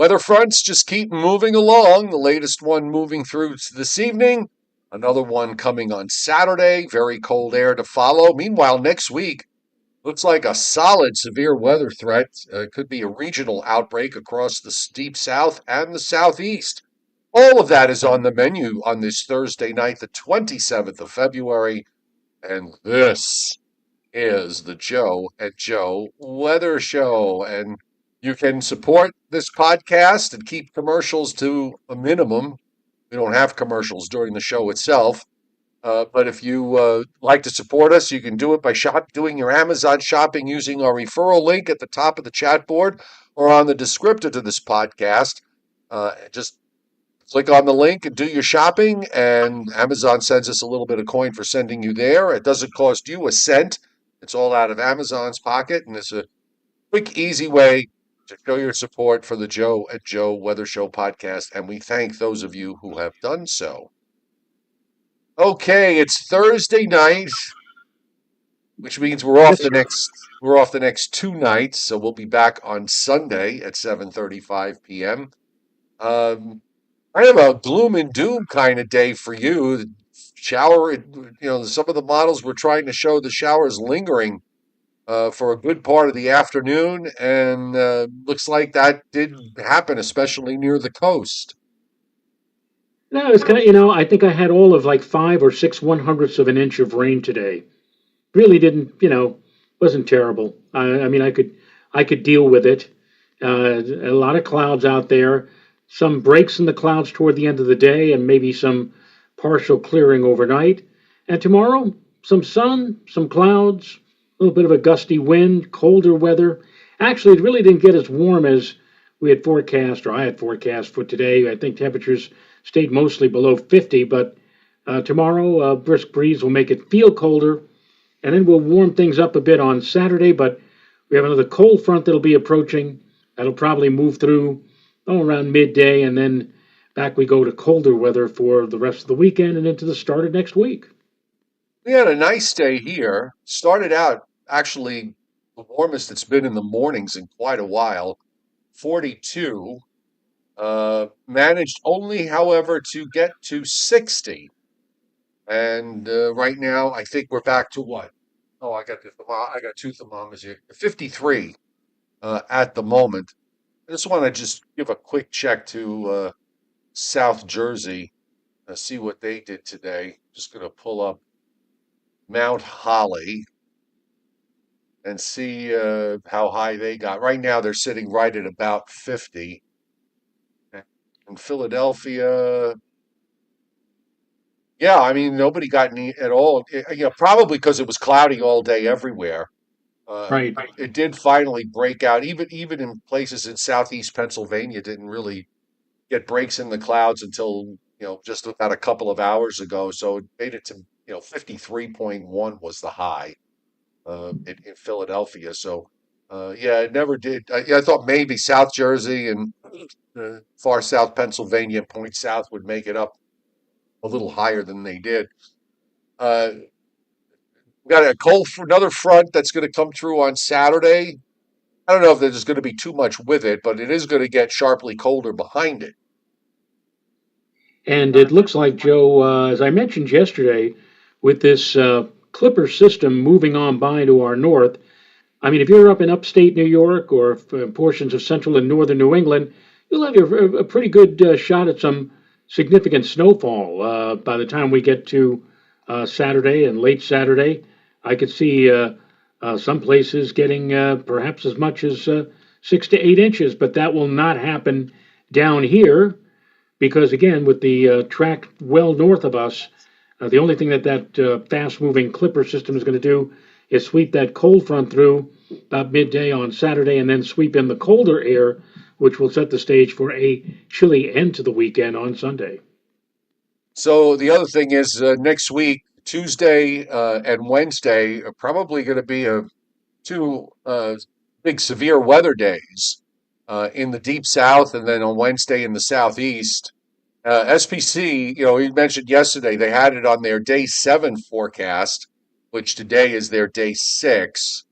Weather fronts just keep moving along. The latest one moving through this evening. Another one coming on Saturday. Very cold air to follow. Meanwhile, next week looks like a solid severe weather threat. Could be a regional outbreak across the deep south and the southeast. All of that is on the menu on this Thursday night, the 27th of February. And this is the Joe and Joe Weather Show. And you can support this podcast and keep commercials to a minimum. We don't have commercials during the show itself. But if you like to support us, you can do it by doing your Amazon shopping using our referral link at the top of the chat board or on the descriptor to this podcast. Just click on the link and do your shopping, and Amazon sends us a little bit of coin for sending you there. It doesn't cost you a cent. It's all out of Amazon's pocket, and it's a quick, easy way to show your support for the Joe and Joe Weather Show podcast, and we thank those of you who have done so. Okay, it's Thursday night, which means we're off the next 2 nights, so we'll be back on Sunday at 7:35 p.m. I have a gloom and doom kind of day for you. The shower, some of the models were trying to show the showers lingering for a good part of the afternoon, and looks like that did happen, especially near the coast. No, it's kind of, I think I had all of like 5 or 6 1/100ths of an inch of rain today. Really didn't, wasn't terrible. I mean, I could deal with it. A lot of clouds out there, some breaks in the clouds toward the end of the day, and maybe some partial clearing overnight. And tomorrow, some sun, some clouds, a little bit of a gusty wind, colder weather. Actually, it really didn't get as warm as we had forecast, or I had forecast for today. I think temperatures stayed mostly below 50, but tomorrow, a brisk breeze will make it feel colder, and then we'll warm things up a bit on Saturday, but we have another cold front that'll be approaching. That'll probably move through around midday, and then back we go to colder weather for the rest of the weekend and into the start of next week. We had a nice day here. Started out actually the warmest it's been in the mornings in quite a while, 42. Managed only, however, to get to 60. And right now, I think we're back to what? Oh, I got two thermometers here. 53 at the moment. I just want to give a quick check to South Jersey, see what they did today. Just going to pull up Mount Holly and see how high they got. Right now, they're sitting right at about 50. In Philadelphia, yeah, I mean, nobody got any at all. Probably because it was cloudy all day everywhere. Right. It did finally break out. Even in places in southeast Pennsylvania, didn't really get breaks in the clouds until just about a couple of hours ago. So it made it to 53.1 was the high in Philadelphia. So yeah, it never did. I thought maybe South Jersey and far south Pennsylvania and Point South would make it up a little higher than they did. We got another front that's going to come through on Saturday. I don't know if there's going to be too much with it, but it is going to get sharply colder behind it. And it looks like, Joe, as I mentioned yesterday, with this Clipper system moving on by to our north, I mean, if you're up in upstate New York or portions of central and northern New England, you'll have a pretty good shot at some significant snowfall by the time we get to Saturday and late Saturday. I could see some places getting perhaps as much as 6 to 8 inches, but that will not happen down here because, again, with the track well north of us, the only thing that fast-moving Clipper system is going to do is sweep that cold front through about midday on Saturday and then sweep in the colder air, which will set the stage for a chilly end to the weekend on Sunday. So the other thing is next week, Tuesday and Wednesday are probably going to be two big severe weather days in the deep south, and then on Wednesday in the southeast. SPC, you mentioned yesterday they had it on their day 7 forecast, which today is their day 6.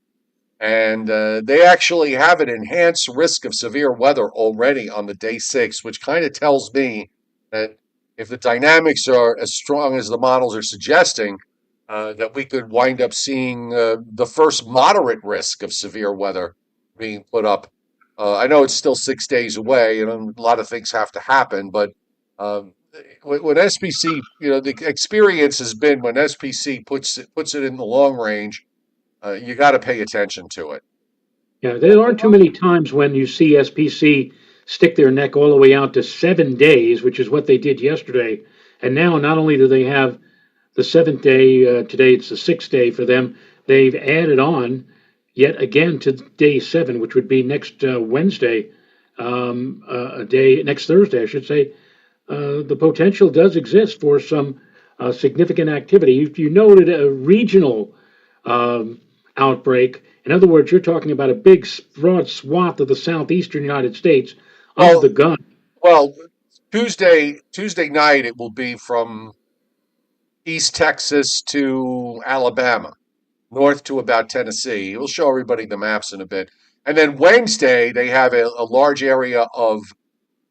And they actually have an enhanced risk of severe weather already on the day 6, which kind of tells me that if the dynamics are as strong as the models are suggesting, that we could wind up seeing the first moderate risk of severe weather being put up. I know it's still 6 days away, and a lot of things have to happen, but um, when SPC, the experience has been when SPC puts it in the long range, you got to pay attention to it. Yeah, there aren't too many times when you see SPC stick their neck all the way out to 7 days, which is what they did yesterday. And now, not only do they have the seventh day, today it's the 6th day for them, they've added on yet again to day 7, which would be next Wednesday, a day, next Thursday, I should say. The potential does exist for some significant activity. You noted a regional outbreak. In other words, you're talking about a big, broad swath of the southeastern United States under Well, the gun. well, Tuesday night it will be from East Texas to Alabama, north to about Tennessee. We'll show everybody the maps in a bit. And then Wednesday they have a large area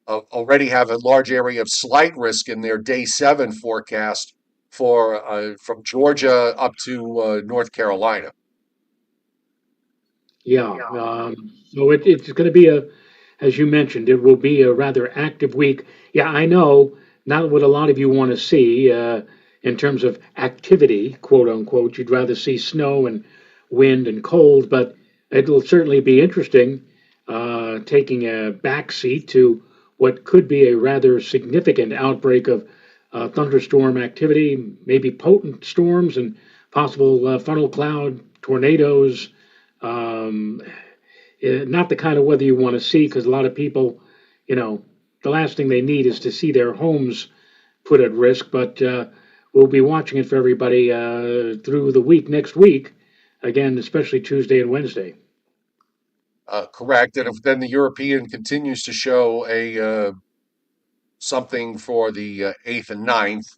already have a large area of slight risk in their day 7 forecast for from Georgia up to North Carolina. Yeah. So it's going to be as you mentioned, it will be a rather active week. Yeah, I know not what a lot of you want to see in terms of activity, quote unquote. You'd rather see snow and wind and cold, but it'll certainly be interesting taking a backseat to what could be a rather significant outbreak of thunderstorm activity, maybe potent storms and possible funnel cloud tornadoes. Um, Not the kind of weather you want to see because a lot of people, you know, the last thing they need is to see their homes put at risk. But we'll be watching it for everybody through the week next week, again, especially Tuesday and Wednesday. Correct. And if then the European continues to show a something for the 8th and 9th,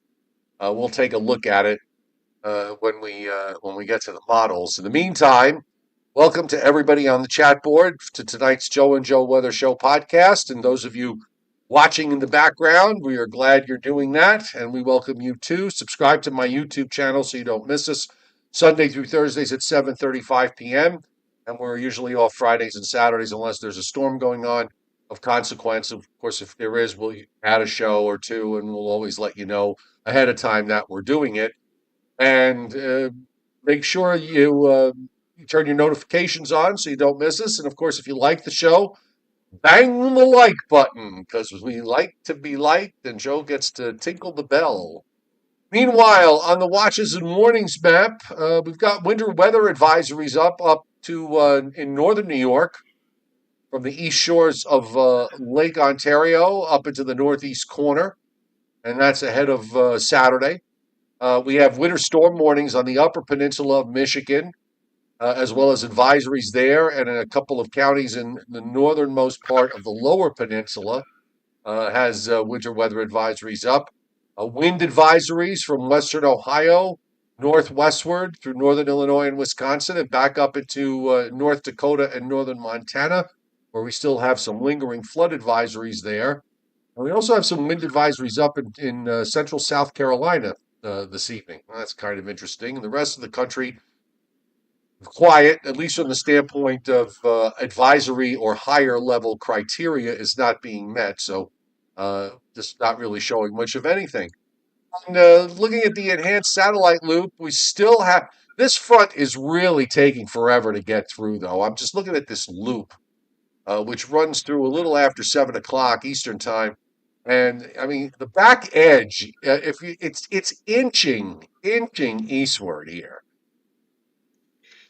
we'll take a look at it when we get to the models. In the meantime, welcome to everybody on the chat board to tonight's Joe and Joe Weather Show podcast. And those of you watching in the background, we are glad you're doing that. And we welcome you too. Subscribe to my YouTube channel so you don't miss us. Sunday through Thursdays at 7:35 p.m. And we're usually off Fridays and Saturdays unless there's a storm going on of consequence. Of course, if there is, we'll add a show or two and we'll always let you know ahead of time that we're doing it. And make sure you turn your notifications on so you don't miss us. And of course, if you like the show, bang the like button because we like to be liked and Joe gets to tinkle the bell. Meanwhile, on the watches and warnings map, we've got winter weather advisories up to in northern New York from the east shores of Lake Ontario up into the northeast corner. And that's ahead of Saturday. We have winter storm warnings on the upper peninsula of Michigan, as well as advisories there, and in a couple of counties in the northernmost part of the lower peninsula has winter weather advisories up. Wind advisories from western Ohio northwestward through northern Illinois and Wisconsin and back up into North Dakota and northern Montana, where we still have some lingering flood advisories there. And we also have some wind advisories up in central South Carolina this evening. Well, that's kind of interesting. And the rest of the country, quiet, at least from the standpoint of advisory or higher level criteria, is not being met. So just not really showing much of anything. And looking at the enhanced satellite loop, we still have this front is really taking forever to get through, though. I'm just looking at this loop, which runs through a little after 7 o'clock Eastern time. And I mean, the back edge, if you, it's inching eastward here.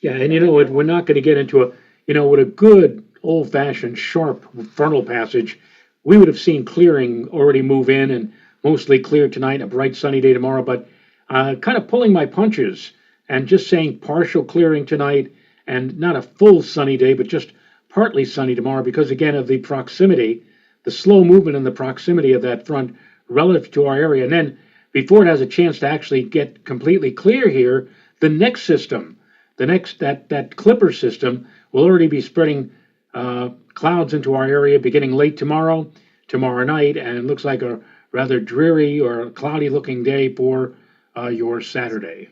Yeah, and you know what? We're not going to get into with a good old fashioned sharp frontal passage, we would have seen clearing already move in and mostly clear tonight, a bright sunny day tomorrow. But kind of pulling my punches and just saying partial clearing tonight and not a full sunny day, but just partly sunny tomorrow because, again, of the proximity, the slow movement and the proximity of that front relative to our area. And then before it has a chance to actually get completely clear here, the next system the next that Clipper system will already be spreading clouds into our area beginning late tomorrow night, and it looks like a rather dreary or cloudy looking day for your Saturday.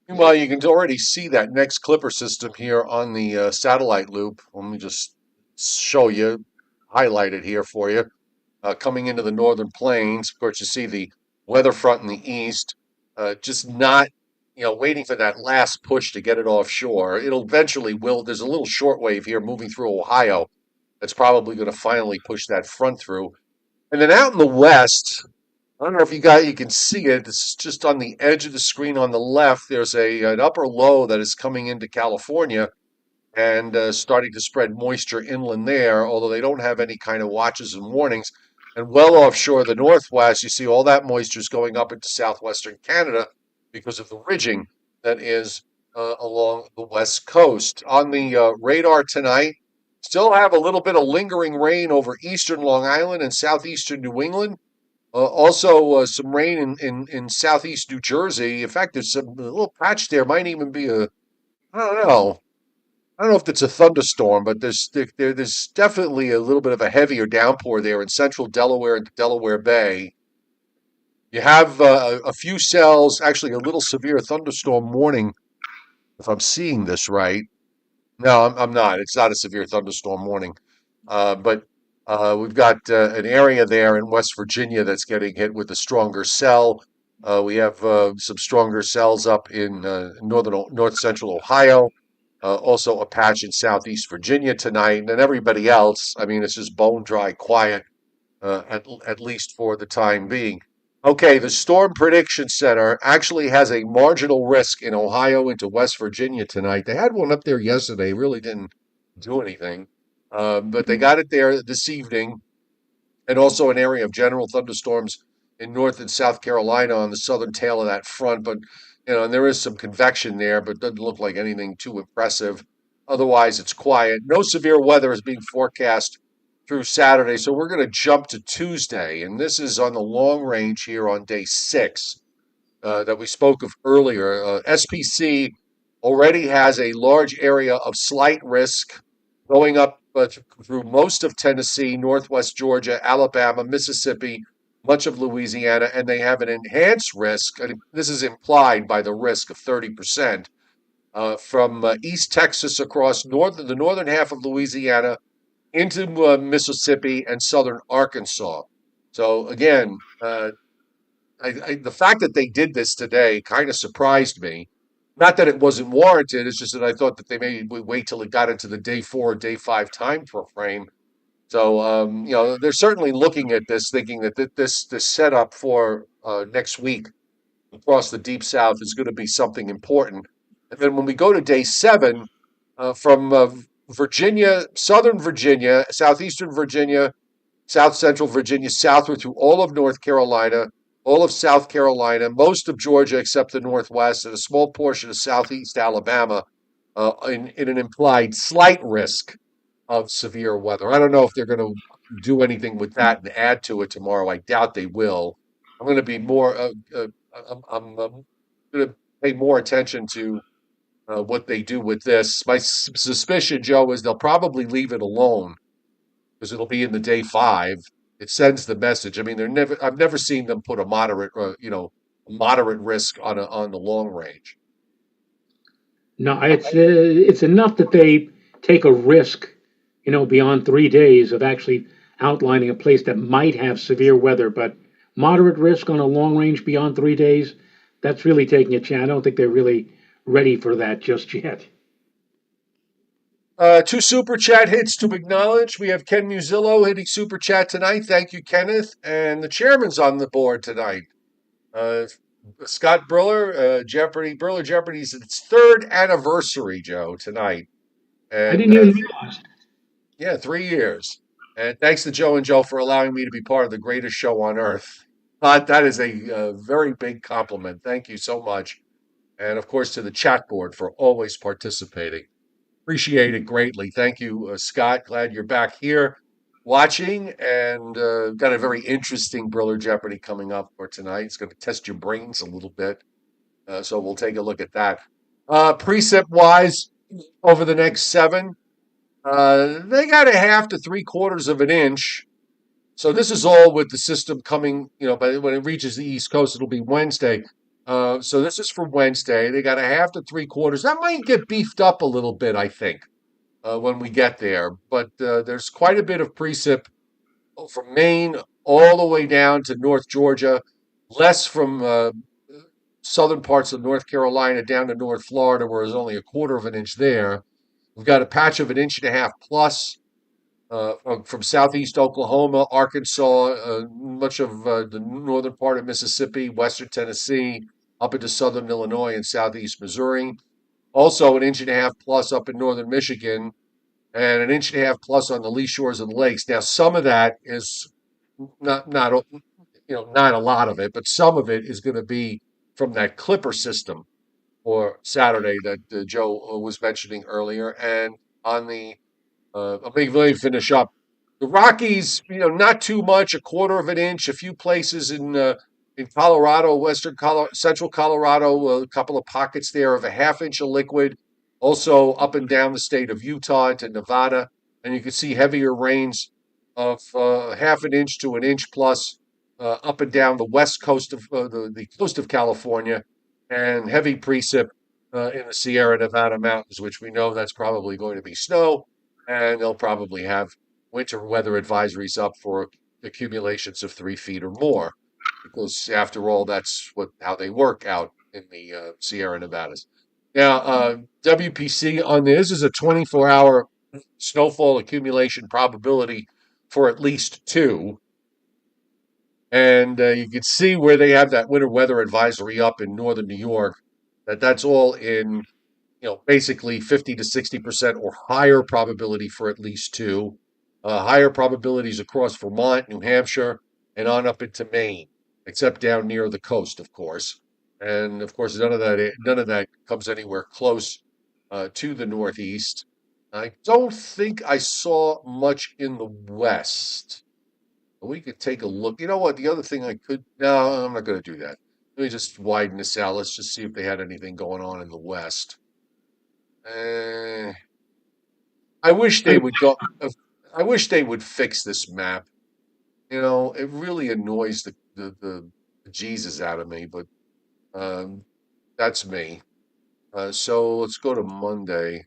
Meanwhile, you can already see that next Clipper system here on the satellite loop. Let me just show you, highlight it here for you. Coming into the northern plains, of course, you see the weather front in the east, just not, waiting for that last push to get it offshore. It'll eventually will. There's a little shortwave here moving through Ohio that's probably going to finally push that front through. And then out in the west, I don't know if you can see it. It's just on the edge of the screen on the left. There's an upper low that is coming into California and starting to spread moisture inland there, although they don't have any kind of watches and warnings. And well offshore the northwest, you see all that moisture is going up into southwestern Canada because of the ridging that is along the west coast. On the radar tonight, still have a little bit of lingering rain over eastern Long Island and southeastern New England. Also, some rain in southeast New Jersey. In fact, there's a little patch there. Might even be I don't know. I don't know if it's a thunderstorm, but there's definitely a little bit of a heavier downpour there in central Delaware and the Delaware Bay. You have a few cells, actually a little severe thunderstorm warning, if I'm seeing this right. No, I'm not. It's not a severe thunderstorm warning. But we've got an area there in West Virginia that's getting hit with a stronger cell. We have some stronger cells up in north central Ohio. Also a patch in southeast Virginia tonight, and then everybody else. I mean, it's just bone dry quiet, at least for the time being. Okay, the Storm Prediction Center actually has a marginal risk in Ohio into West Virginia tonight. They had one up there yesterday, really didn't do anything, but they got it there this evening, and also an area of general thunderstorms in North and South Carolina on the southern tail of that front. But and there is some convection there, but doesn't look like anything too impressive. Otherwise, it's quiet. No severe weather is being forecast through Saturday, so we're going to jump to Tuesday, and this is on the long range here on day 6 that we spoke of earlier. SPC already has a large area of slight risk going up through most of Tennessee, northwest Georgia, Alabama, Mississippi, much of Louisiana, and they have an enhanced risk. And this is implied by the risk of 30% from East Texas across the northern half of Louisiana into Mississippi and southern Arkansas. So again, the fact that they did this today kind of surprised me. Not that it wasn't warranted, it's just that I thought that they maybe would wait till it got into the day 4 or day 5 time frame. So, they're certainly looking at this, thinking that this setup for next week across the Deep South is going to be something important. And then when we go to day 7, from Virginia, southern Virginia, southeastern Virginia, south central Virginia, southward through all of North Carolina, all of South Carolina, most of Georgia except the Northwest, and a small portion of Southeast Alabama in an implied slight risk of severe weather. I don't know if they're going to do anything with that and add to it tomorrow. I doubt they will. I'm going to be more. I'm going to pay more attention to what they do with this. My suspicion, Joe, is they'll probably leave it alone because it'll be in the day 5. It sends the message. I mean, they're never. I've never seen them put a moderate risk on the long range. No, it's enough that they take a risk, beyond 3 days of actually outlining a place that might have severe weather, but moderate risk on a long range beyond 3 days, that's really taking a chance. I don't think they're really ready for that just yet. 2 super chat hits to acknowledge. We have Ken Musillo hitting super chat tonight. Thank you, Kenneth. And the chairman's on the board tonight. Scott Briller, Jeopardy. Briller Jeopardy's its 3rd anniversary, Joe, tonight. I And didn't even realize. yeah, 3 years. And thanks to Joe and Joe for allowing me to be part of the greatest show on earth. That is a very big compliment. Thank you so much. And of course, to the chat board for always participating. Appreciate it greatly. Thank you, Scott. Glad you're back here watching, and got a very interesting Briller Jeopardy coming up for tonight. It's going to test your brains a little bit, so we'll take a look at that. Precip wise, over the next 7, they got a half to 3/4 of an inch. So this is all with the system coming, but when it reaches the East Coast, it'll be Wednesday. So this is for Wednesday. They got a half to 3/4. That might get beefed up a little bit, I think, when we get there. But there's quite a bit of precip from Maine all the way down to North Georgia, less from southern parts of North Carolina down to North Florida, where there's only a quarter of an inch there. We've got a patch of an inch and a half plus from southeast Oklahoma, Arkansas, much of the northern part of Mississippi, western Tennessee, up into southern Illinois and southeast Missouri. Also, an inch and a half plus up in northern Michigan, and an inch and a half plus on the lee shores of the lakes. Now, some of that is not a lot of it, but some of it is going to be from that Clipper system for Saturday that Joe was mentioning earlier. And on the let me finish up. The Rockies, not too much, a quarter of an inch, a few places in Colorado, central Colorado, a couple of pockets there of a half inch of liquid. Also up and down the state of Utah into Nevada, and you can see heavier rains of half an inch to an inch plus up and down the west coast of the coast of California, and heavy precip in the Sierra Nevada mountains, which we know that's probably going to be snow, and they'll probably have winter weather advisories up for accumulations of 3 feet or more, because after all, that's how they work out in the Sierra Nevadas. Now, WPC on this is a 24-hour snowfall accumulation probability for at least 2. And you can see where they have that winter weather advisory up in northern New York, that's all in, basically 50 to 60% or higher probability for at least 2. Higher probabilities across Vermont, New Hampshire, and on up into Maine, except down near the coast, of course. And of course, none of that comes anywhere close to the Northeast. I don't think I saw much in the West. We could take a look. You know what? The other thing no, I'm not going to do that. Let me just widen this out. Let's just see if they had anything going on in the West. I wish they would go. I wish they would fix this map. It really annoys the Jesus out of me, but that's me. So let's go to Monday.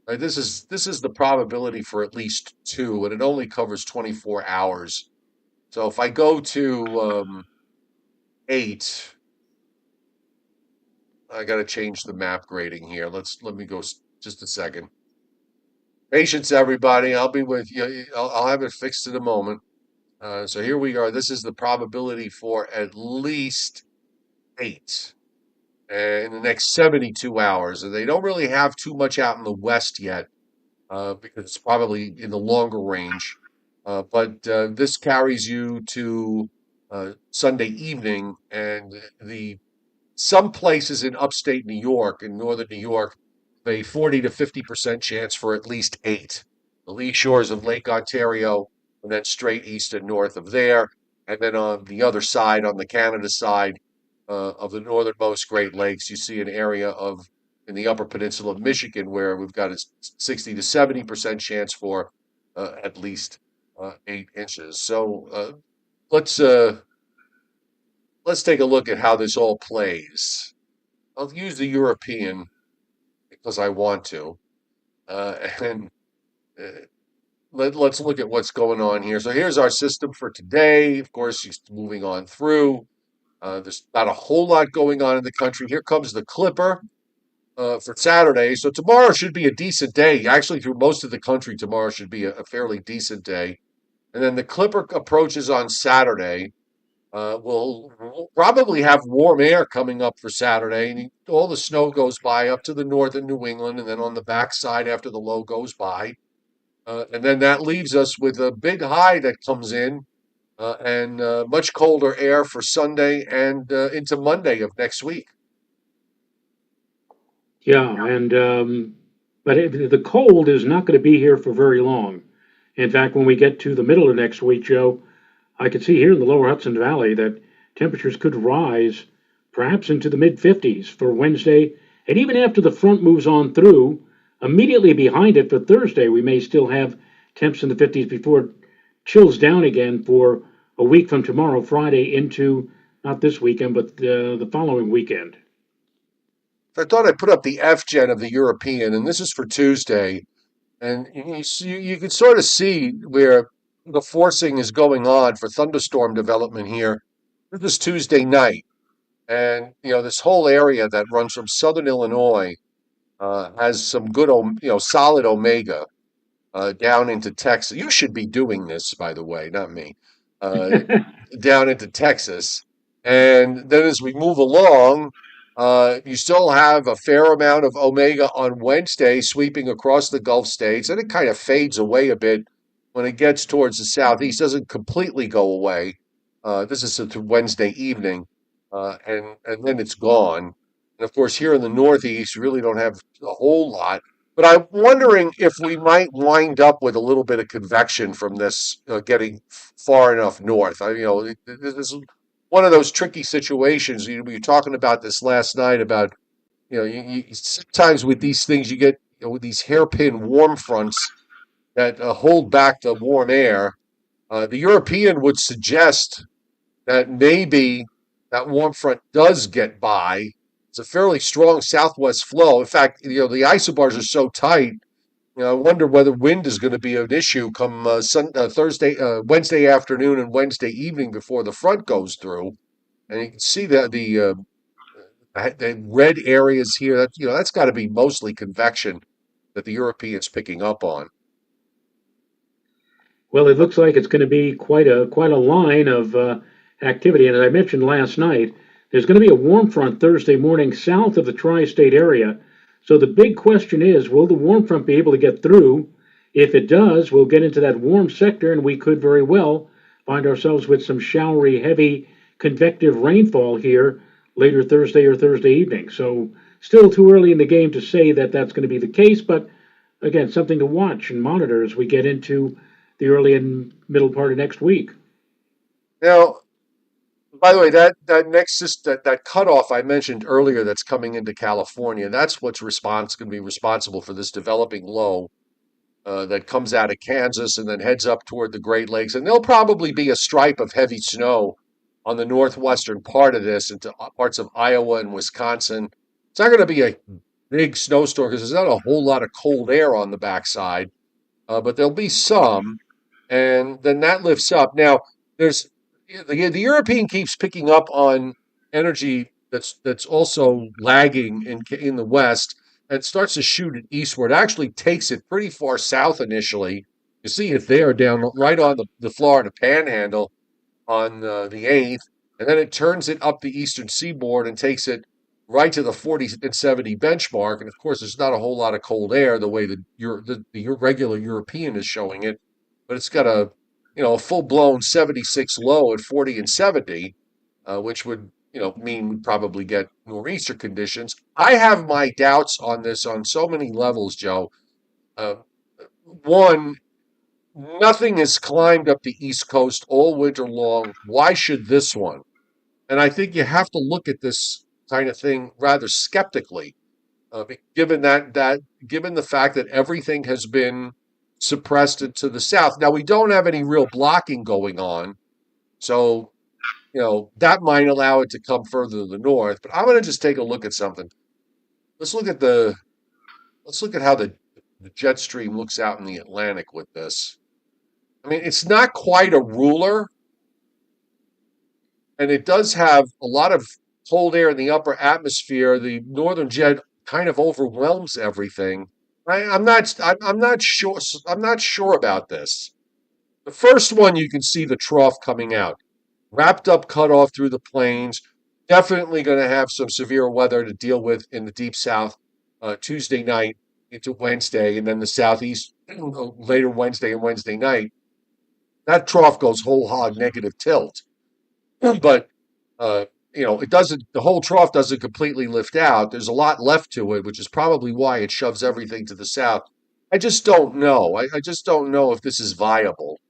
This is the probability for at least 2, and it only covers 24 hours. So if I go to 8, I got to change the map grading here. Let me go just a second. Patience, everybody. I'll be with you. I'll have it fixed in a moment. So here we are. This is the probability for at least 8 in the next 72 hours. And they don't really have too much out in the west yet because it's probably in the longer range. But this carries you to Sunday evening, and some places in upstate New York and northern New York have a 40 to 50% chance for at least 8. The lee shores of Lake Ontario, and then straight east and north of there. And then on the other side, on the Canada side of the northernmost Great Lakes, you see an area in the Upper Peninsula of Michigan where we've got a 60 to 70% chance for at least 8 inches. So let's take a look at how this all plays. I'll use the European because I want to, and let's look at what's going on here. So here's our system for today. Of course, she's moving on through. There's not a whole lot going on in the country. Here comes the Clipper for Saturday. So tomorrow should be a decent day. Actually, through most of the country, tomorrow should be a fairly decent day. And then the Clipper approaches on Saturday. We'll probably have warm air coming up for Saturday. And all the snow goes by up to the north in New England, and then on the backside after the low goes by. And then that leaves us with a big high that comes in and much colder air for Sunday and into Monday of next week. Yeah, and but the cold is not going to be here for very long. In fact, when we get to the middle of next week, Joe, I could see here in the lower Hudson Valley that temperatures could rise perhaps into the mid 50s for Wednesday And even after the front moves on through, immediately behind it for Thursday, we may still have temps in the 50s before it chills down again for a week from tomorrow, Friday, into not this weekend, but the following weekend. I thought I'd put up the F gen of the European, and this is for Tuesday. And you can sort of see where the forcing is going on for thunderstorm development here. This is Tuesday night. And, this whole area that runs from southern Illinois has some good, solid omega down into Texas. You should be doing this, by the way, not me. Uh, Down into Texas. And then as we move along, you still have a fair amount of omega on Wednesday sweeping across the Gulf states, and it kind of fades away a bit when it gets towards the southeast. Doesn't completely go away. This is through Wednesday evening, and then it's gone. And of course, here in the Northeast, you really don't have a whole lot. But I'm wondering if we might wind up with a little bit of convection from this getting far enough north. This is one of those tricky situations. We were talking about this last night about, sometimes with these things you get, with these hairpin warm fronts that hold back the warm air. The European would suggest that maybe that warm front does get by. It's a fairly strong southwest flow. In fact, the isobars are so tight. I wonder whether wind is going to be an issue come Wednesday afternoon and Wednesday evening before the front goes through. And you can see that the red areas here. That's got to be mostly convection that the European's picking up on. Well, it looks like it's going to be quite a line of activity. And as I mentioned last night, there's going to be a warm front Thursday morning south of the tri-state area. So the big question is, will the warm front be able to get through? If it does, we'll get into that warm sector, and we could very well find ourselves with some showery, heavy, convective rainfall here later Thursday or Thursday evening. So still too early in the game to say that that's going to be the case, but again, something to watch and monitor as we get into the early and middle part of next week. Now, by the way, that nexus, that cutoff I mentioned earlier, that's coming into California, that's what's going to be responsible for this developing low that comes out of Kansas and then heads up toward the Great Lakes. And there'll probably be a stripe of heavy snow on the northwestern part of this into parts of Iowa and Wisconsin. It's not going to be a big snowstorm because there's not a whole lot of cold air on the backside, but there'll be some, and then that lifts up. Now, there's the European keeps picking up on energy that's also lagging in the West and starts to shoot it eastward. It actually takes it pretty far south initially. You see it there down right on the Florida Panhandle on the 8th, and then it turns it up the eastern seaboard and takes it right to the 40 and 70 benchmark. And of course, there's not a whole lot of cold air the way the regular European is showing it, but it's got a full blown 76 low at 40 and 70, which would mean we'd probably get nor'easter conditions. I have my doubts on this on so many levels, Joe. Uh, One, nothing has climbed up the East Coast all winter long. Why should this one? And I think you have to look at this kind of thing rather skeptically, given the fact that everything has been suppressed into the south. Now we don't have any real blocking going on, so that might allow it to come further to the north. But I'm going to just take a look at something. Let's look at the let's look at how the jet stream looks out in the Atlantic with this. I mean, it's not quite a ruler, and it does have a lot of cold air in the upper atmosphere. The northern jet kind of overwhelms everything. I'm not sure. I'm not sure about this. The first one, you can see the trough coming out, wrapped up, cut off through the plains. Definitely going to have some severe weather to deal with in the deep south Tuesday night into Wednesday, and then the southeast later Wednesday and Wednesday night. That trough goes whole hog negative tilt. But it doesn't. The whole trough doesn't completely lift out. There's a lot left to it, which is probably why it shoves everything to the south. I just don't know. I just don't know if this is viable.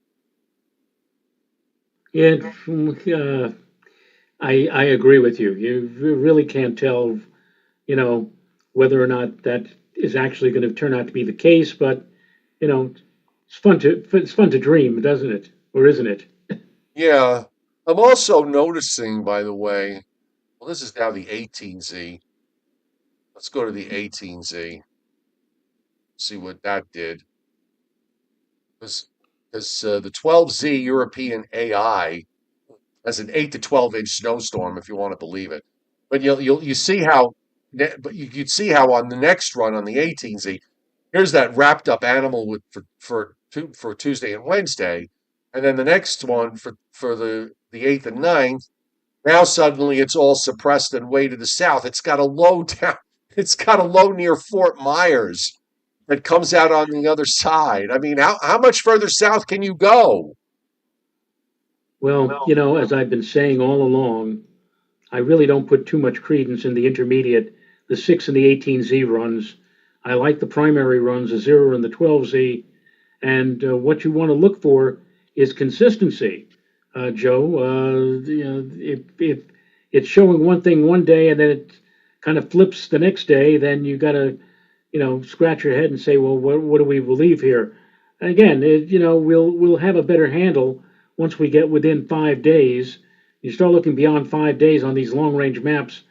And I agree with you. You really can't tell, you know, whether or not that is actually going to turn out to be the case. But you know, it's fun to dream, doesn't it? Or isn't it? Yeah. I'm also noticing, by the way, well, this is now the 18Z. Let's go to the 18Z, see what that did. Because the 12Z European AI has an 8 to 12 inch snowstorm, if you want to believe it. But you see how, but you'd see how on the next run on the 18Z, here's that wrapped up animal with for Tuesday and Wednesday, and then the next one for the 8th and 9th. Now suddenly it's all suppressed and way to the south. It's got a low down. It's got a low near Fort Myers that comes out on the other side. I mean, how much further south can you go? Well, as I've been saying all along, I really don't put too much credence in the intermediate, the 6 and the 18Z runs. I like the primary runs, the 0 and the 12Z. And what you want to look for is consistency, Joe. If it's showing one thing one day and then it kind of flips the next day, then you got to, scratch your head and say, well, what do we believe here? And again, we'll have a better handle once we get within 5 days. You start looking beyond 5 days on these long range maps,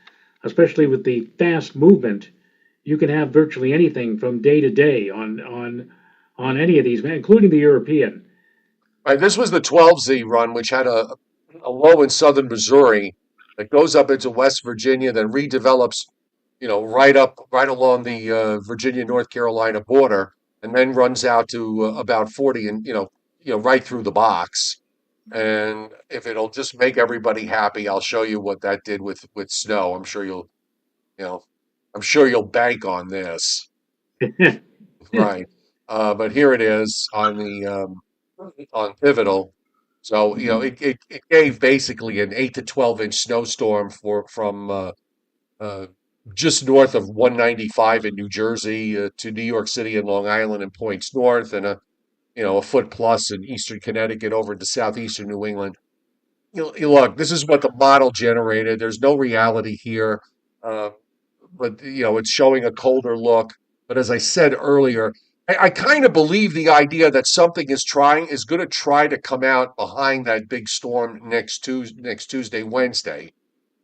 especially with the fast movement. You can have virtually anything from day to day on any of these, including the European. Right, this was the 12Z run, which had a low in southern Missouri that goes up into West Virginia, then redevelops, right along the Virginia North Carolina border, and then runs out to about 40 and right through the box. And if it'll just make everybody happy, I'll show you what that did with snow. You know, I'm sure you'll bank on this, right? But here it is on Pivotal. So, it gave basically an 8 to 12 inch snowstorm from uh, just north of 195 in New Jersey to New York City and Long Island and points north, and a foot plus in eastern Connecticut over to southeastern New England. Look, this is what the model generated. There's no reality here, uh, but it's showing a colder look. But as I said earlier, I kind of believe the idea that something is going to try to come out behind that big storm next Tuesday, Wednesday.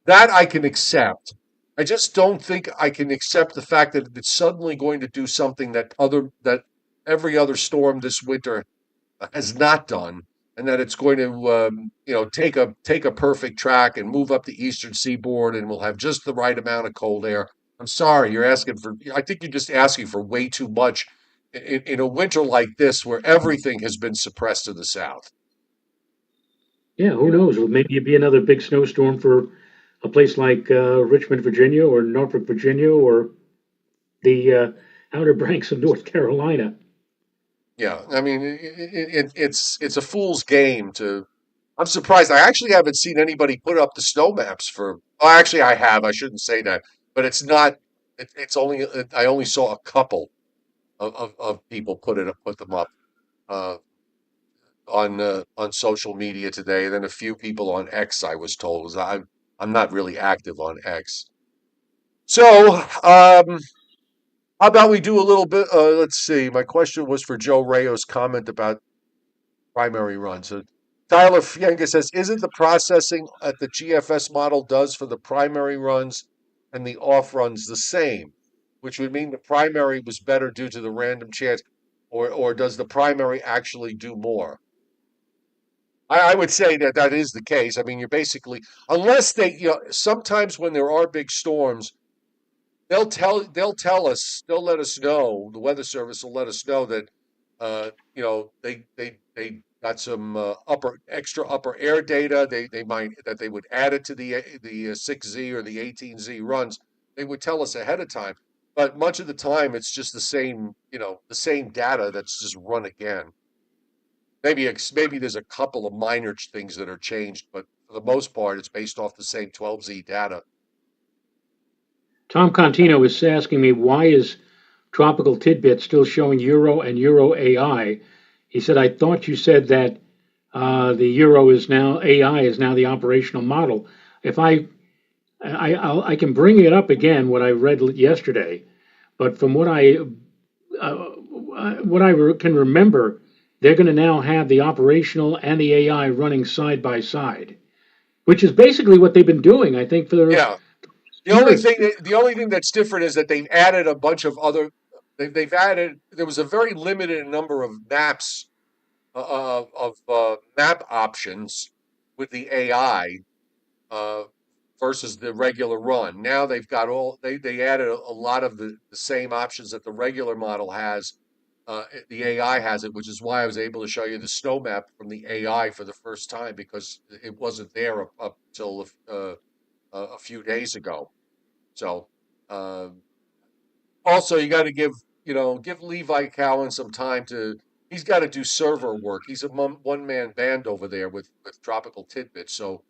That I can accept. I just don't think I can accept the fact that it's suddenly going to do something that every other storm this winter has not done, and that it's going to take a perfect track and move up the eastern seaboard, and we'll have just the right amount of cold air. I'm sorry, you're asking for. I think you're just asking for way too much in a winter like this, where everything has been suppressed to the south. Yeah, who knows? Well, maybe it'd be another big snowstorm for a place like Richmond, Virginia, or Norfolk, Virginia, or the Outer Banks of North Carolina. Yeah, I mean, it's a fool's game to. I'm surprised. I actually haven't seen anybody put up the snow maps for. Oh, actually, I have. I shouldn't say that, but it's not. It's only. I only saw a couple of people put them up uh, on social media today. Then a few people on X. I was told, 'cause I'm not really active on X. So, how about we do a little bit? Let's see. My question was for Joe Rayo's comment about primary runs. So Tyler Fienga says, isn't the processing that the GFS model does for the primary runs and the off runs the same? Which would mean the primary was better due to the random chance, or does the primary actually do more? I would say that that is the case. I mean, you're basically, unless sometimes when there are big storms, they'll let us know. The Weather Service will let us know that they got some extra upper air data. They might that they would add it to the 6Z or the 18Z runs. They would tell us ahead of time. But much of the time, it's just the same data that's just run again. Maybe there's a couple of minor things that are changed, but for the most part, it's based off the same 12Z data. Tom Contino is asking me, why is Tropical Tidbit still showing Euro and Euro AI? He said, I thought you said that the Euro is now AI is now the operational model. If I I can bring it up again what I read yesterday, but from what I can remember, they're going to now have the operational and the AI running side by side, which is basically what they've been doing, I think, for the Yeah. year. The only thing that's different is that they've added a bunch of other. They've added. There was a very limited number of maps map options with the AI uh, versus the regular run. Now they've got they added a lot of the same options that the regular model has. The AI has it, which is why I was able to show you the snow map from the AI for the first time because it wasn't there up till a few days ago. So uh, also, you got to give Levi Cowan some time to. He's got to do server work. He's a one man band over there with Tropical Tidbits. So,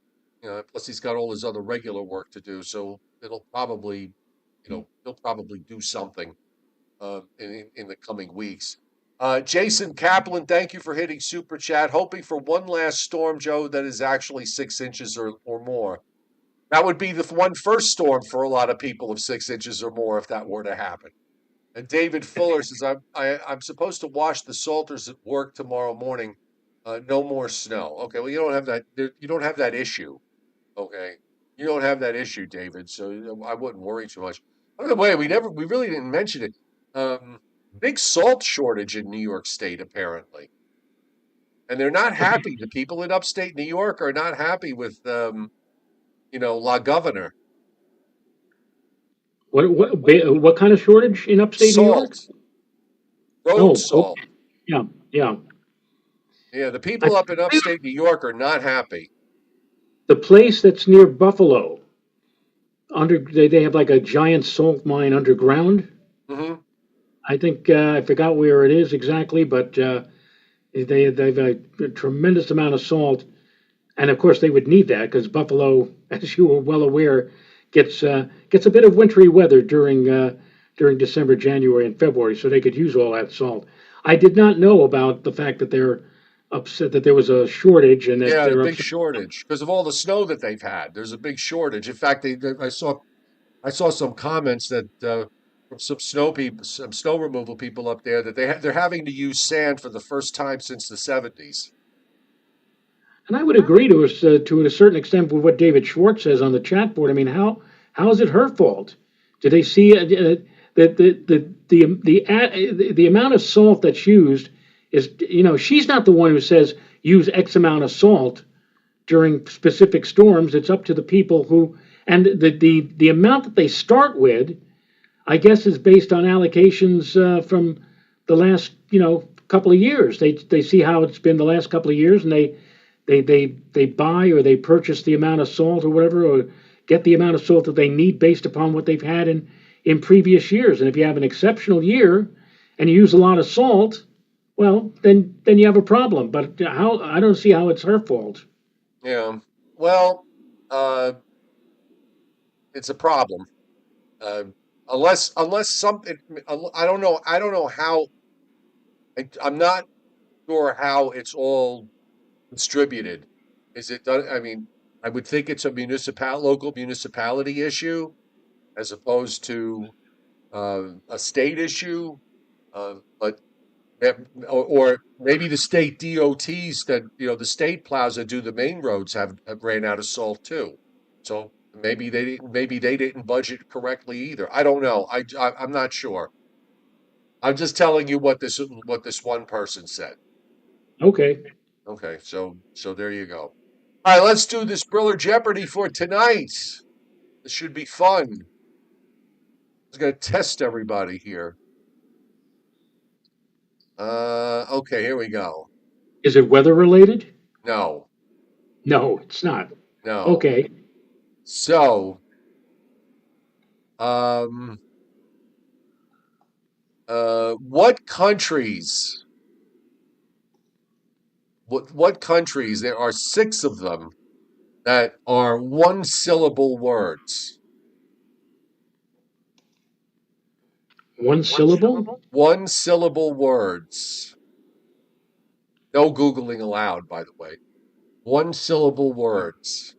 plus he's got all his other regular work to do. So it'll probably, he'll probably do something in the coming weeks. Jason Kaplan, thank you for hitting super chat. Hoping for one last storm, Joe, that is actually 6 inches or more. That would be the one first storm for a lot of people of 6 inches or more if that were to happen. And David Fuller says, I'm supposed to wash the salters at work tomorrow morning. No more snow. Okay, well, you don't have that. You don't have that issue. Okay, you don't have that issue, David. So I wouldn't worry too much. By the way, we really didn't mention it. Big salt shortage in New York State apparently, and they're not happy. The people in upstate New York are not happy with La Governor. What kind of shortage in upstate New York? Salt, road Oh, salt. okay. Yeah, yeah. Yeah, the I people up in believe upstate New York are not happy. the place that's near Buffalo, they have like a giant salt mine underground. Hmm. I think I forgot where it is exactly, but they've a tremendous amount of salt, and of course they would need that because Buffalo, as you are well aware, gets a bit of wintry weather during December, January, and February, so they could use all that salt. I did not know about the fact that they're upset that there was a shortage and that Yeah, the they're big upset. shortage because of all the snow that they've had. There's a big shortage. In fact, I saw some comments that from some snow people, some snow removal people up there that they're having to use sand for the first time since the 70s. And I would agree to a certain extent with what David Schwartz says on the chat board. I mean, how is it her fault? Do they see that the amount of salt that's used is, she's not the one who says use X amount of salt during specific storms. It's up to the people who, and the amount that they start with, I guess, is based on allocations from the last couple of years. They see how it's been the last couple of years, and they buy or they purchase the amount of salt or whatever, or get the amount of salt that they need based upon what they've had in previous years. And if you have an exceptional year and you use a lot of salt, well, then you have a problem. But how I don't see how it's her fault. Yeah. Well, uh, it's a problem. Uh, unless something, I don't know how. I'm not sure how it's all distributed. Is it done? I mean, I would think it's a local municipality issue as opposed to a state issue. But or maybe the state DOTs that the state plows that do the main roads have ran out of salt too. So maybe they didn't budget correctly either. I don't know. I'm not sure. I'm just telling you what this one person said. Okay. Okay, so there you go. All right, let's do this Burer Jeopardy for tonight. This should be fun. I'm going to test everybody here. Okay, here we go. Is it weather related? No, No, it's not. no. Okay. So, um, what countries? What countries? There are six of them that are one syllable words. One syllable? One syllable words. No Googling allowed, by the way. One syllable words.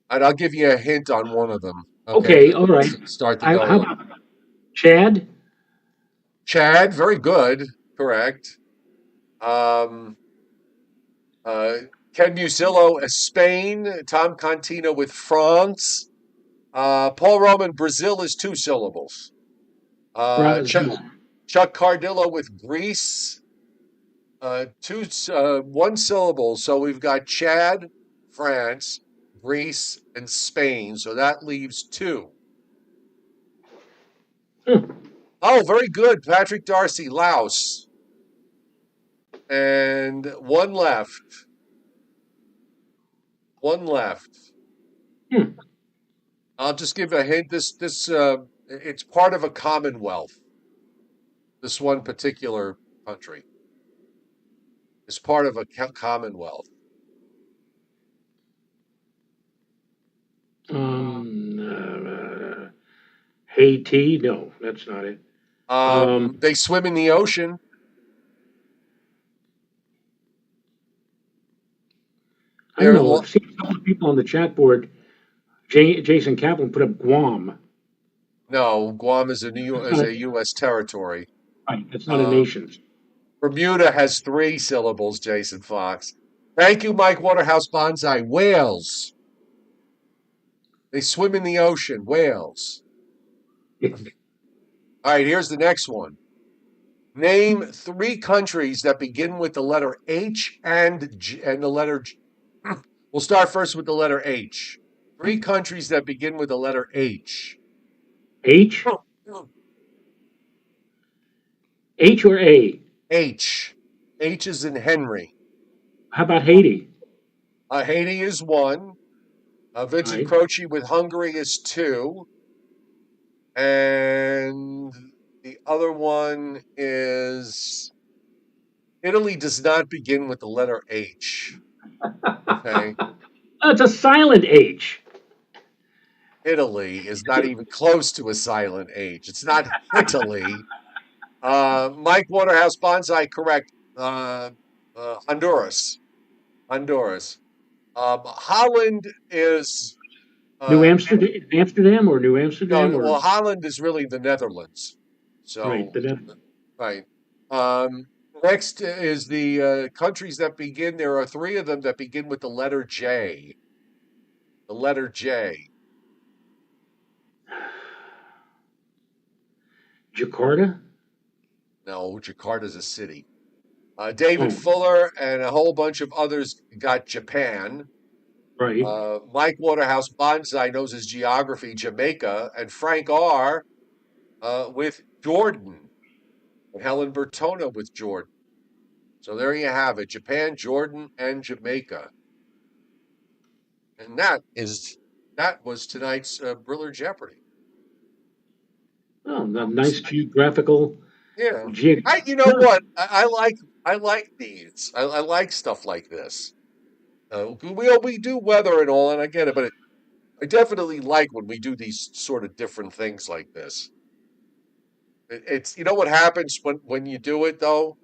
And I'll give you a hint on one of them. Okay, Okay, all right. start to go How on. about Chad? Chad, very good. Correct. Um, uh, Ken Musillo, Spain. Tom Contino with France. Paul Roman, Brazil is two syllables. Chuck, Brazil. Chuck Cardillo with Greece. One syllable. So we've got Chad, France, Greece, and Spain. So that leaves two. Hmm. Oh, very good. Patrick Darcy, Laos. And one left. One left. Hmm. I'll just give a hint. It's part of a commonwealth. This one particular country is part of a commonwealth. Um, Haiti? No, that's not it. Um, They swim in the ocean. I don't They're know. I've seen a couple of people on the chat board. Jason Kaplan put up Guam. no, Guam is That's is not a U.S. territory. right. That's not a Um, nation. Bermuda has three syllables. Jason Fox. Thank you, Mike Waterhouse Bonsai. Whales. They swim in the ocean. Whales. All right, here's the next one. Name three countries that begin with the letter H and the letter G. We'll start first with the letter H. Three countries that begin with the letter H. H? H or A? H. H is in Henry. How about Haiti? Haiti is one. Vincent Right. Croce with Hungary is two. And the other one is Italy does not begin with the letter H. Okay. It's a silent H. Italy is not even close to a silent H. It's not Italy. Mike Waterhouse Bonsai, correct. Honduras. Honduras. Holland is New uh, Amsterdam, Amsterdam or New no, Amsterdam or well, Holland is really the Netherlands. right. So, right. Um, Next is the countries that begin. There are three of them that begin with the letter J. The letter J. Jakarta. No, Jakarta's a city. David Oh, Fuller and a whole bunch of others got Japan. right. Mike Waterhouse Bonsai knows his geography, Jamaica, and Frank R. With Jordan, and Helen Bertona with Jordan. So there you have it: Japan, Jordan, and Jamaica. And that was tonight's Burer Jeopardy. Oh, the nice geographical. Yeah, Ge- you know what? I like these. I like stuff like this. We do weather and all, and I get it, but I definitely like when we do these sort of different things like this. It's you know what happens when you do it though,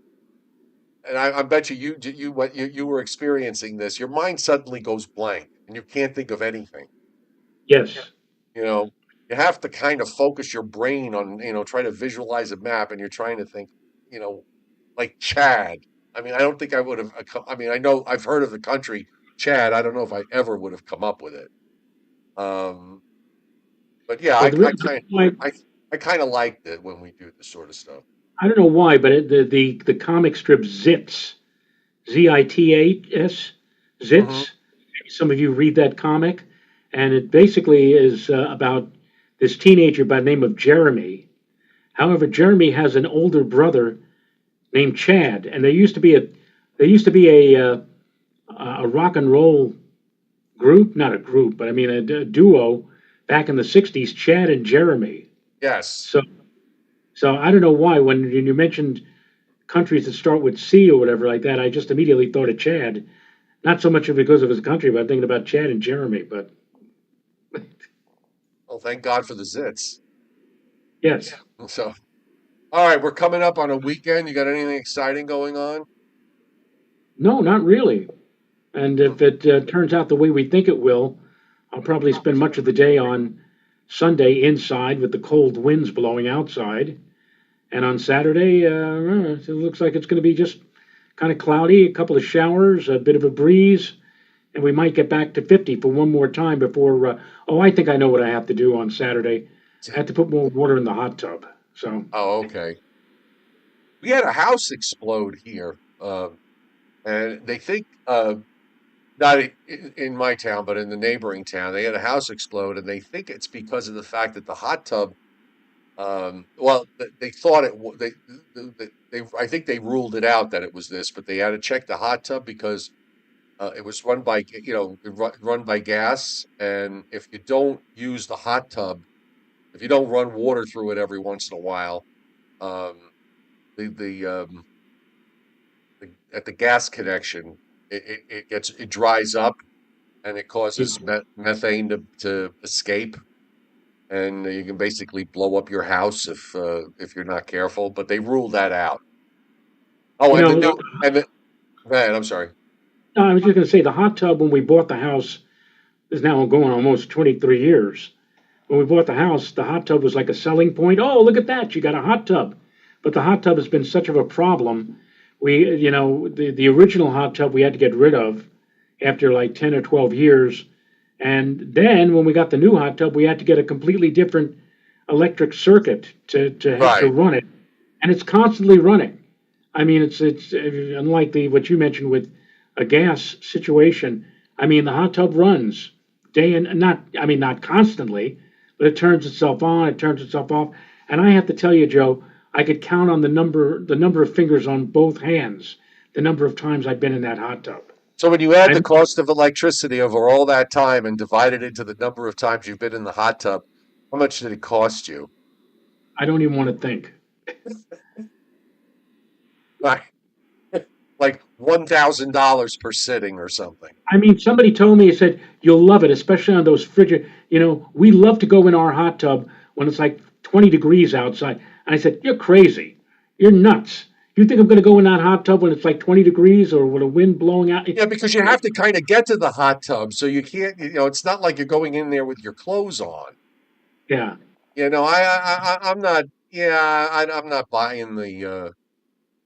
and I bet you were experiencing this. Your mind suddenly goes blank, and you can't think of anything. yes. You know, you have to kind of focus your brain on try to visualize a map, and you're trying to think, you know, like Chad. I mean, I don't think I would have. I mean, I know I've heard of the country Chad. I don't know if I ever would have come up with it. Um, but yeah, Well, I I kind of liked it when we do this sort of stuff. I don't know why, but the comic strip Zits, Zitas, Hmm. Zits. Some of you read that comic, and it basically is about this teenager by the name of Jeremy. However, Jeremy has an older brother named Chad, and there used to be a rock and roll group, not a group, but I mean a duo back in the '60s, Chad and Jeremy. Yes. So so I don't know why when you mentioned countries that start with C or whatever like that, I just immediately thought of Chad. Not so much because of his country, but thinking about Chad and Jeremy. But Well, thank God for the zits. yes, So, all right, we're coming up on a weekend. You got anything exciting going on? no, not really. And Hmm. if it turns out the way we think it will, I'll probably spend much of the day on Sunday inside with the cold winds blowing outside. And on Saturday, it looks like it's going to be just kind of cloudy, a couple of showers, a bit of a breeze, and we might get back to 50 for one more time before. Oh, I think I know what I have to do on Saturday. I have to put more water in the hot tub. So, Oh, okay. We had a house explode here, and they think not in my town, but in the neighboring town, they had a house explode, and they think it's because of the fact that the hot tub. Well, they thought they I think they ruled it out that it was this, but they had to check the hot tub because it was run by run by gas, and if you don't use the hot tub, if you don't run water through it every once in a while, um, the at the gas connection, it dries up and it yeah. causes methane to escape, and you can basically blow up your house if you're not careful. But they ruled that out. Oh, You and the know, new and the man, I'm sorry. I was just going to say the hot tub when we bought the house is now going almost 23 years. When we bought the house, the hot tub was like a selling point. Oh, look at that, you got a hot tub. But the hot tub has been such of a problem. The original hot tub we had to get rid of after like 10 or 12 years. And then when we got the new hot tub, we had to get a completely different electric circuit to Right. run it. And it's constantly running. I mean, it's unlike the what you mentioned with a gas situation. I mean, the hot tub runs day and not. I mean, not constantly, but it turns itself on, it turns itself off. And I have to tell you, Joe, I could count on the number of fingers on both hands, the number of times I've been in that hot tub. So when you add I the cost of electricity over all that time and divide it into the number of times you've been in the hot tub, how much did it cost you? I don't even want to think. Like like $1,000 per sitting or something. I mean, somebody told me, he said, you'll love it, especially on those frigid, we love to go in our hot tub when it's like 20 degrees outside. And I said, you're crazy. You're nuts. You think I'm going to go in that hot tub when it's like 20 degrees or with a wind blowing out? Yeah, because you have to kind of get to the hot tub, so you can't. It's not like you're going in there with your clothes on. Yeah. I'm not. Yeah, I'm not buying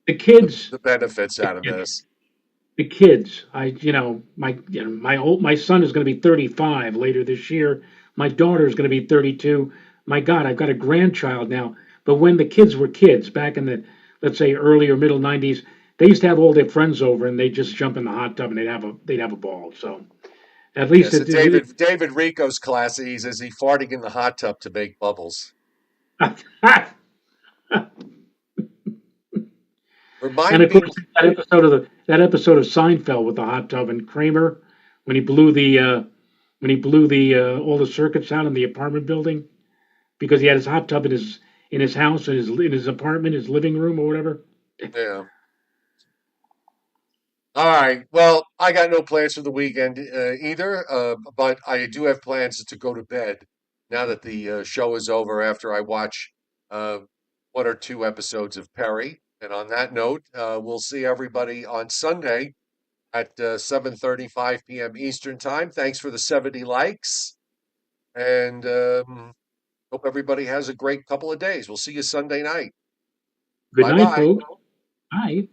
The kids, the benefits the out of kids, this. the kids, my son is going to be 35 later this year. My daughter is going to be 32. My God, I've got a grandchild now. But when the kids were kids back in the, let's say, early or middle 90s, they used to have all their friends over and they'd just jump in the hot tub and they'd have a ball. So at Yeah, least so David Rico's class, he says he farting in the hot tub to make bubbles. and Remind of me, course that episode of Seinfeld with the hot tub and Kramer when he blew the all the circuits out in the apartment building because he had his hot tub in his house in his apartment, his living room or whatever. yeah. All right. Well, I got no plans for the weekend either, but I do have plans to go to bed now that the show is over after I watch uh, one or two episodes of Perry. And on that note, we'll see everybody on Sunday at 7:35 p.m. Eastern Time. Thanks for the 70 likes, and hope everybody has a great couple of days. We'll see you Sunday night. Good Bye night, bye. folks. Bye.